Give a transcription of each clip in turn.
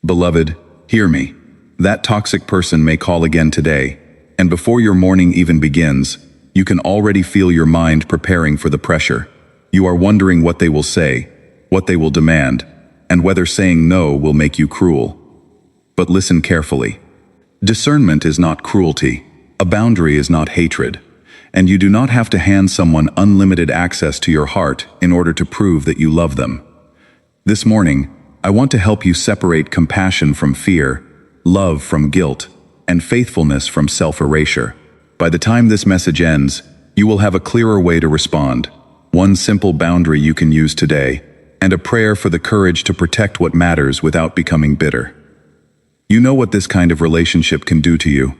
Beloved, hear me. That toxic person may call again today, and before your morning even begins, you can already feel your mind preparing for the pressure. You are wondering what they will say, what they will demand, and whether saying no will make you cruel. But listen carefully. Discernment is not cruelty. A boundary is not hatred. And you do not have to hand someone unlimited access to your heart in order to prove that you love them. This morning, I want to help you separate compassion from fear, love from guilt, and faithfulness from self-erasure. By the time this message ends, you will have a clearer way to respond, one simple boundary you can use today, and a prayer for the courage to protect what matters without becoming bitter. You know what this kind of relationship can do to you.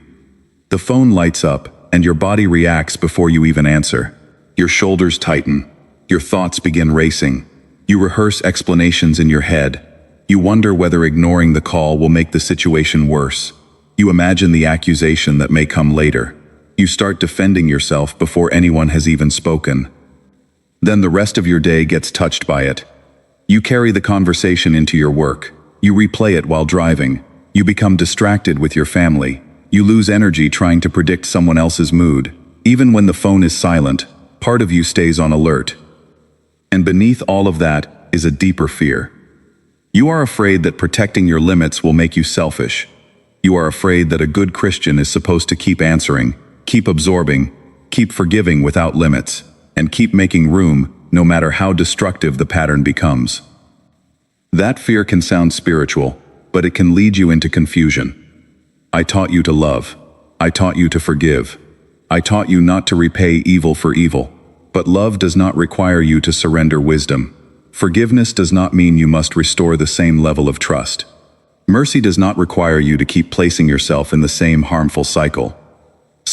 The phone lights up, and your body reacts before you even answer. Your shoulders tighten. Your thoughts begin racing. You rehearse explanations in your head. You wonder whether ignoring the call will make the situation worse. You imagine the accusation that may come later. You start defending yourself before anyone has even spoken. Then the rest of your day gets touched by it. You carry the conversation into your work. You replay it while driving. You become distracted with your family. You lose energy trying to predict someone else's mood. Even when the phone is silent, part of you stays on alert. And beneath all of that is a deeper fear. You are afraid that protecting your limits will make you selfish. You are afraid that a good Christian is supposed to keep answering, keep absorbing, keep forgiving without limits, and keep making room no matter how destructive the pattern becomes. That fear can sound spiritual, but it can lead you into confusion. I taught you to love. I taught you to forgive. I taught you not to repay evil for evil. But love does not require you to surrender wisdom. Forgiveness does not mean you must restore the same level of trust. Mercy does not require you to keep placing yourself in the same harmful cycle.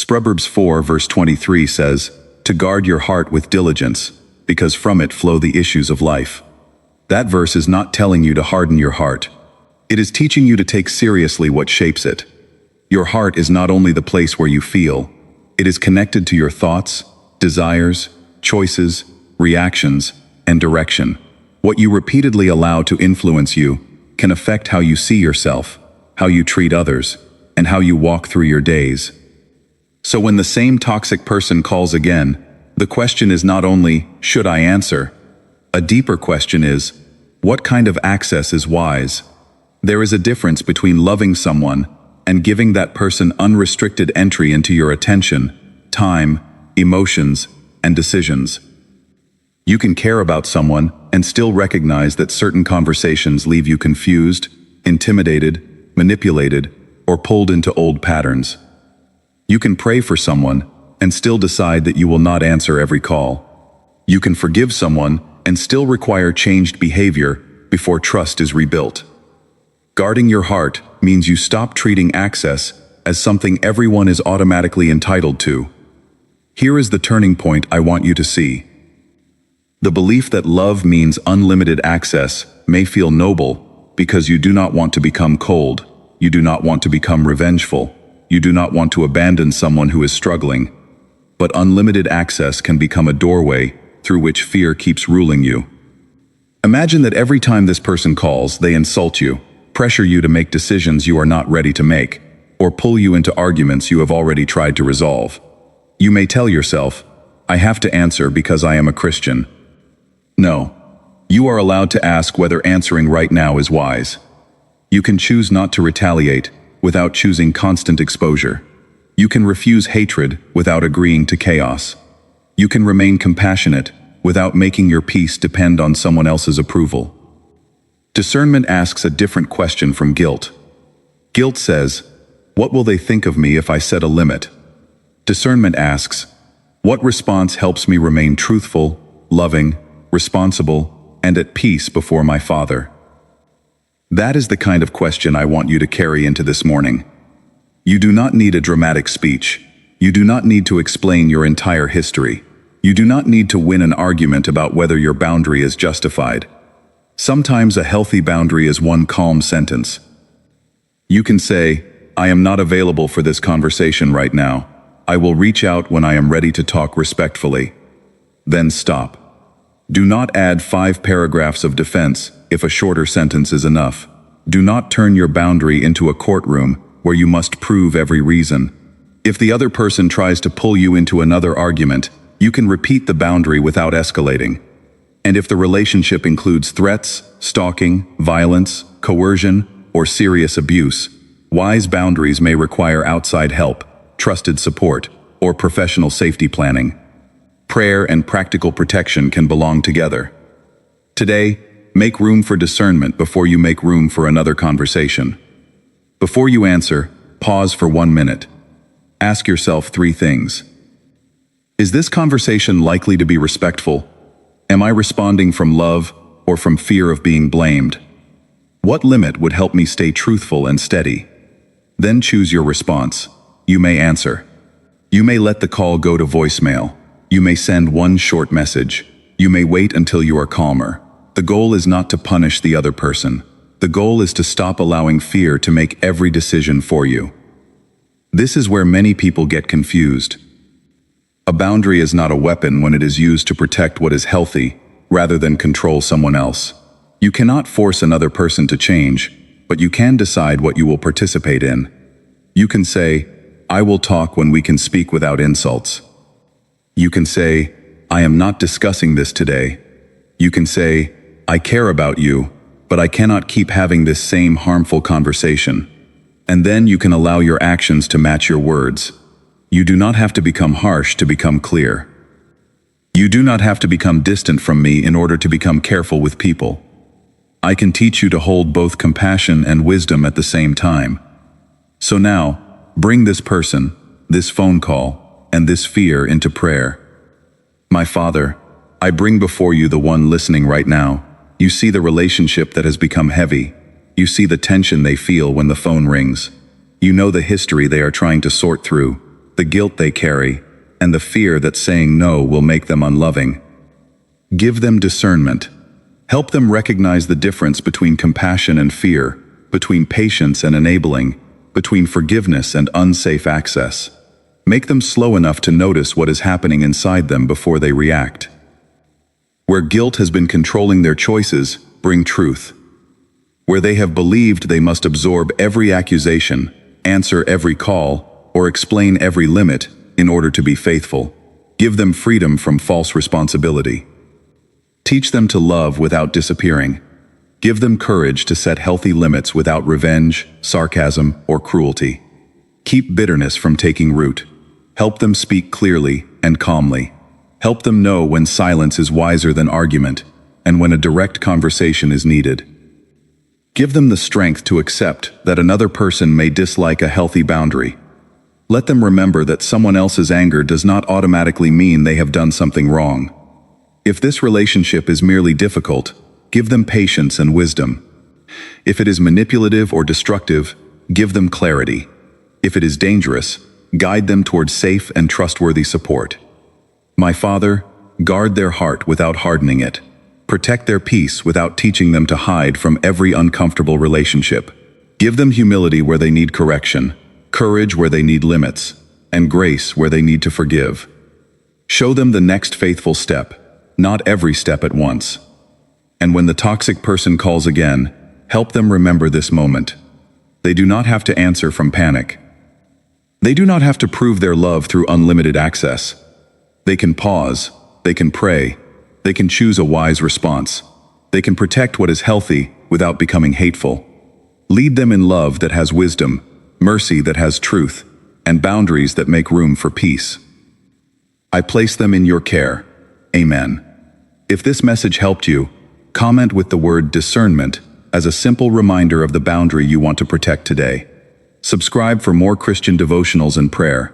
Proverbs 4 verse 23 says, "To guard your heart with diligence, because from it flow the issues of life." That verse is not telling you to harden your heart. It is teaching you to take seriously what shapes it. Your heart is not only the place where you feel, it is connected to your thoughts, desires, choices, reactions, and direction. What you repeatedly allow to influence you can affect how you see yourself, how you treat others, and how you walk through your days. So when the same toxic person calls again, the question is not only, should I answer? A deeper question is, what kind of access is wise? There is a difference between loving someone and giving that person unrestricted entry into your attention, time, emotions, and decisions. You can care about someone and still recognize that certain conversations leave you confused, intimidated, manipulated, or pulled into old patterns. You can pray for someone and still decide that you will not answer every call. You can forgive someone and still require changed behavior before trust is rebuilt. Guarding your heart means you stop treating access as something everyone is automatically entitled to. Here is the turning point I want you to see. The belief that love means unlimited access may feel noble because you do not want to become cold, you do not want to become revengeful, you do not want to abandon someone who is struggling. But unlimited access can become a doorway through which fear keeps ruling you. Imagine that every time this person calls, they insult you, pressure you to make decisions you are not ready to make, or pull you into arguments you have already tried to resolve. You may tell yourself, I have to answer because I am a Christian. No, you are allowed to ask whether answering right now is wise. You can choose not to retaliate without choosing constant exposure. You can refuse hatred without agreeing to chaos. You can remain compassionate without making your peace depend on someone else's approval. Discernment asks a different question from guilt. Guilt says, what will they think of me if I set a limit? Discernment asks, what response helps me remain truthful, loving, responsible, and at peace before my Father? That is the kind of question I want you to carry into this morning. You do not need a dramatic speech. You do not need to explain your entire history. You do not need to win an argument about whether your boundary is justified. Sometimes a healthy boundary is one calm sentence. You can say, I am not available for this conversation right now. I will reach out when I am ready to talk respectfully. Then stop. Do not add 5 paragraphs of defense if a shorter sentence is enough. Do not turn your boundary into a courtroom where you must prove every reason. If the other person tries to pull you into another argument, you can repeat the boundary without escalating. And if the relationship includes threats, stalking, violence, coercion, or serious abuse, wise boundaries may require outside help, trusted support, or professional safety planning. Prayer and practical protection can belong together. Today, make room for discernment before you make room for another conversation. Before you answer, pause for 1 minute. Ask yourself 3 things. Is this conversation likely to be respectful? Am I responding from love or from fear of being blamed? What limit would help me stay truthful and steady? Then choose your response. You may answer. You may let the call go to voicemail. You may send one short message. You may wait until you are calmer. The goal is not to punish the other person. The goal is to stop allowing fear to make every decision for you. This is where many people get confused. A boundary is not a weapon when it is used to protect what is healthy, rather than control someone else. You cannot force another person to change, but you can decide what you will participate in. You can say, "I will talk when we can speak without insults." You can say, "I am not discussing this today." You can say, "I care about you, but I cannot keep having this same harmful conversation." And then you can allow your actions to match your words. You do not have to become harsh to become clear. You do not have to become distant from me in order to become careful with people. I can teach you to hold both compassion and wisdom at the same time. So now, bring this person, this phone call, and this fear into prayer. My Father, I bring before you the one listening right now. You see the relationship that has become heavy. You see the tension they feel when the phone rings. You know the history they are trying to sort through, the guilt they carry, and the fear that saying no will make them unloving. Give them discernment. Help them recognize the difference between compassion and fear, between patience and enabling, between forgiveness and unsafe access. Make them slow enough to notice what is happening inside them before they react. Where guilt has been controlling their choices, bring truth. Where they have believed they must absorb every accusation, answer every call, or explain every limit in order to be faithful, give them freedom from false responsibility. Teach them to love without disappearing. Give them courage to set healthy limits without revenge, sarcasm, or cruelty. Keep bitterness from taking root. Help them speak clearly and calmly. Help them know when silence is wiser than argument, and when a direct conversation is needed. Give them the strength to accept that another person may dislike a healthy boundary. Let them remember that someone else's anger does not automatically mean they have done something wrong. If this relationship is merely difficult, give them patience and wisdom. If it is manipulative or destructive, give them clarity. If it is dangerous, guide them towards safe and trustworthy support. My Father, guard their heart without hardening it. Protect their peace without teaching them to hide from every uncomfortable relationship. Give them humility where they need correction, courage where they need limits, and grace where they need to forgive. Show them the next faithful step, not every step at once. And when the toxic person calls again, help them remember this moment. They do not have to answer from panic. They do not have to prove their love through unlimited access. They can pause, they can pray, they can choose a wise response. They can protect what is healthy without becoming hateful. Lead them in love that has wisdom, mercy that has truth, and boundaries that make room for peace. I place them in your care. Amen. If this message helped you, comment with the word discernment as a simple reminder of the boundary you want to protect today. Subscribe for more Christian devotionals and prayer.